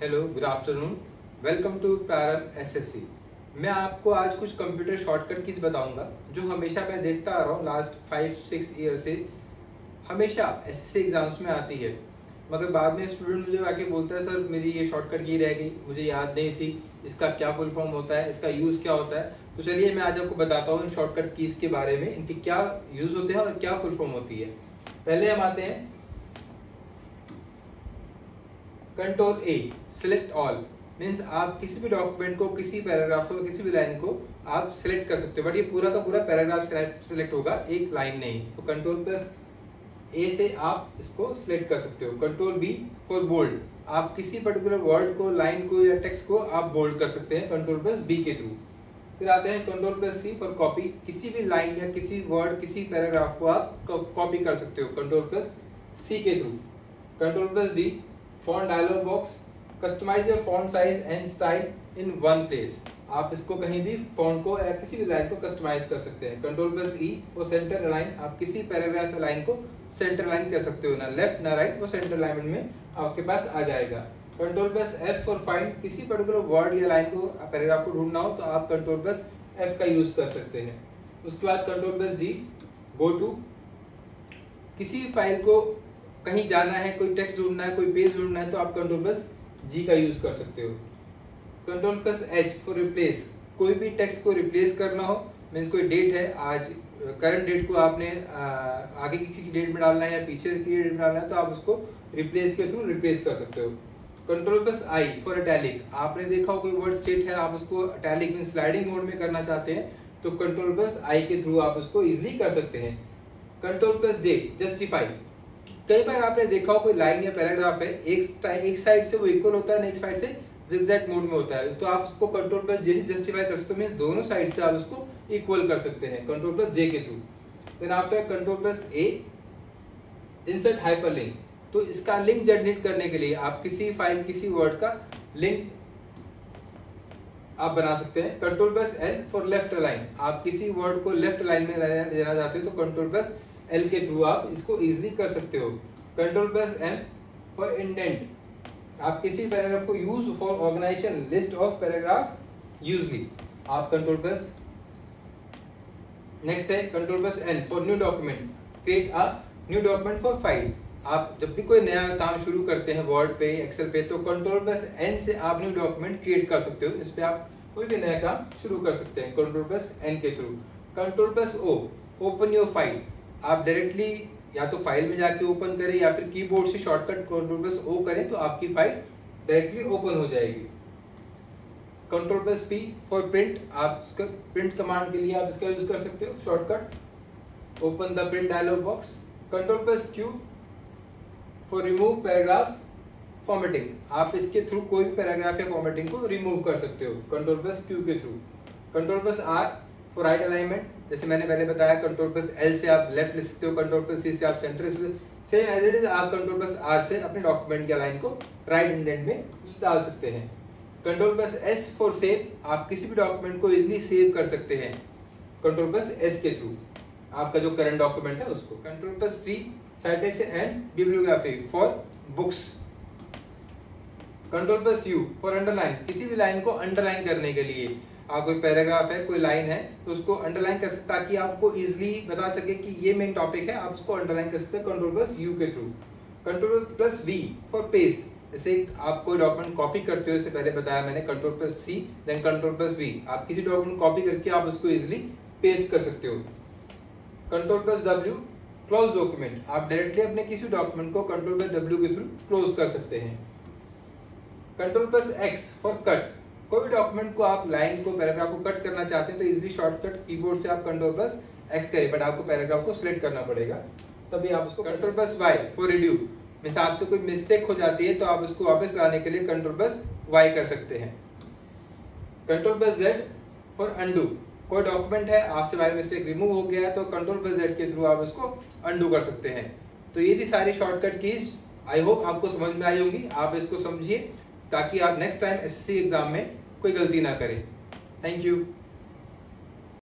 Hello, good afternoon. Welcome to Prarambh SSC. मैं आपको आज कुछ कंप्यूटर शॉर्टकट कीज बताऊंगा जो हमेशा मैं देखता आ रहा हूँ लास्ट 5-6 ईयर से, हमेशा एसएससी एग्जाम्स में आती है। मगर बाद में स्टूडेंट मुझे आके बोलता है सर मेरी ये शॉर्टकट की रह गई, मुझे याद नहीं थी, इसका क्या फुल फॉर्म होता है, इसका यूज़ क्या होता है। तो चलिए मैं आज आपको बताता हूँ इन शॉर्टकट कीज के बारे में, इनके क्या यूज़ होते हैं और क्या फुल फॉर्म होती है। पहले हम आते हैं कंट्रोल ए, सिलेक्ट ऑल। मीन्स आप किसी भी डॉक्यूमेंट को, किसी पैराग्राफ को, किसी भी लाइन को आप सिलेक्ट कर सकते हो, बट ये पूरा का पूरा पैराग्राफ सिलेक्ट होगा, एक लाइन नहीं। तो कंट्रोल प्लस ए से आप इसको सिलेक्ट कर सकते हो। कंट्रोल बी फॉर बोल्ड, आप किसी पर्टिकुलर वर्ड को, लाइन को या टेक्स्ट को आप बोल्ड कर सकते हैं कंट्रोल प्लस बी के थ्रू। फिर आते हैं control plus C for copy, किसी भी लाइन या किसी वर्ड, किसी पैराग्राफ को आप कॉपी कर सकते हो कंट्रोल प्लस सी के through. Control plus D font dialog box, customize your font size and style in one place, आप इसको कहीं भी फॉन्ट को या किसी भी लाइन को कस्टमाइज कर सकते हैं। Control plus E for centre align, आप किसी पैराग्राफ या लाइन को सेंटर अलाइन कर सकते हो, ना लेफ्ट ना राइट, वो सेंटर अलाइनमेंट में आपके पास आ जाएगा। Control plus F for find, किसी पर्टिकुलर वर्ड या लाइन को, पैराग्राफ को ढूंढना हो तो आप कंट्रोल प्लस एफ का यूज कर सकते हैं। उसके बाद control plus G go to, किसी फाइल को कहीं जाना है, कोई टेक्स्ट ढूंढना है, कोई पेज ढूंढना है तो आप कंट्रोल प्लस जी का यूज कर सकते हो। Control plus H for replace, कोई भी टेक्स्ट को रिप्लेस करना हो, मीन्स कोई डेट है, आज करंट डेट को आपने आगे की डेट में डालना है या पीछे की डेट में डालना है तो आप उसको रिप्लेस के थ्रू रिप्लेस कर सकते हो। Control plus I for italic, आपने देखा हो कोई वर्ड स्टेट है, आप उसको इटैलिक मीन्स स्लाइडिंग मोड में करना चाहते हैं तो कंट्रोल प्लस आई के थ्रू आप उसको इजिली कर सकते हैं। कंट्रोल प्लस जे जस्टिफाई, कई बार आपने देखा हो कोई लाइन या पैराग्राफ है, एक साइड से वो इक्वल होता है, नेक्स्ट साइड से जिगजैग मोड में होता है, तो आप उसको कंट्रोल प्लस जे से जस्टिफाई कर सकते हो, दोनों साइड से आप उसको इक्वल कर सकते हैं control plus J K through. Then after control plus A insert hyperlink, तो इसका लिंक जनरेट करने के लिए आप किसी फाइल, किसी वर्ड का लिंक आप बना सकते हैं। Control plus L for left align, आप किसी वर्ड को लेफ्ट अलाइन में लेना चाहते हो तो कंट्रोल प्लस एल के थ्रू आप इसको इजीली कर सकते हो। Control plus M for indent, आप किसी पैराग्राफ को use for organisation list of paragraph usually, आप कंट्रोल प्लस। नेक्स्ट है control plus N for new document, create a new document for file, आप जब भी कोई नया काम शुरू करते हैं वर्ड पे, एक्सेल पे, तो कंट्रोल प्लस एन से आप न्यू डॉक्यूमेंट क्रिएट कर सकते हो, इस पे आप कोई भी नया काम शुरू कर सकते हैं कंट्रोल प्लस एन के through. Control plus O open your file, आप डायरेक्टली या तो फाइल में जाके ओपन करें या फिर कीबोर्ड से शॉर्टकट कंट्रोल प्लस ओ करें तो आपकी फाइल डायरेक्टली ओपन हो जाएगी। Control plus P for print, आप इसका प्रिंट कमांड के लिए आप इसका यूज कर सकते हो shortcut, open the print dialogue box. Control plus Q for remove paragraph formatting, आप इसके थ्रू कोई भी पैराग्राफ या फॉर्मेटिंग को रिमूव कर सकते हो कंट्रोल प्लस क्यू के through. Control plus R for right alignment, जैसे मैंने पहले बताया कंट्रोल प्लस एल से आप लेफ्ट लिख सकते हो, कंट्रोल प्लस सी से आप centre, same as it is आप कंट्रोल प्लस आर से अपने डॉक्यूमेंट की लाइन को राइट इंडेंट में डाल सकते हैं। Control plus S for save, आप किसी भी डॉक्यूमेंट को इजिली सेव कर सकते हैं कंट्रोल प्लस एस के थ्रू, आपका जो करंट डॉक्यूमेंट है उसको। Control plus T citation and bibliography for books. Control plus you for underline, किसी भी लाइन को अंडरलाइन करने के लिए, आप कोई पैराग्राफ है, कोई लाइन है तो उसको अंडरलाइन कर सकते ताकि आपको इजीली बता सके कि ये मेन टॉपिक है, आप उसको अंडरलाइन कर सकते हैं कंट्रोल प्लस यू के through. Control plus V for paste, जैसे आप कोई डॉक्यूमेंट कॉपी करते हो, इससे पहले बताया मैंने control plus C then control plus V, आप किसी डॉक्यूमेंट कॉपी करके आप उसको इजीली पेस्ट कर सकते हो। Control plus W close document, आप डायरेक्टली अपने किसी डॉक्यूमेंट को कंट्रोल प्लस डब्ल्यू के थ्रू क्लोज कर सकते हैं। Control plus x for cut, कोई भी डॉक्यूमेंट को आप, लाइन को, पैराग्राफ को कट करना चाहते हैं तो इजीली शॉर्टकट कीबोर्ड से आप कंट्रोल प्लस एक्स करें, बट आपको पैराग्राफ को सिलेक्ट करना पड़ेगा तभी आप उसको। Control plus Y for redo, means आपसे कोई मिस्टेक हो जाती है तो आप उसको वापस लाने के लिए कंट्रोल प्लस वाई कर सकते हैं। Control plus Z for undo, कोई डॉक्यूमेंट है, आपसे बाय मिस्टेक रिमूव हो गया है तो कंट्रोल प्लस जेड के थ्रू आप उसको अंडू कर सकते हैं। तो ये थी सारी शॉर्टकट कीज, आई होप आपको समझ में आई होगी, आप इसको समझिए ताकि आप नेक्स्ट टाइम एसएससी एग्जाम में कोई गलती ना करें। Thank you.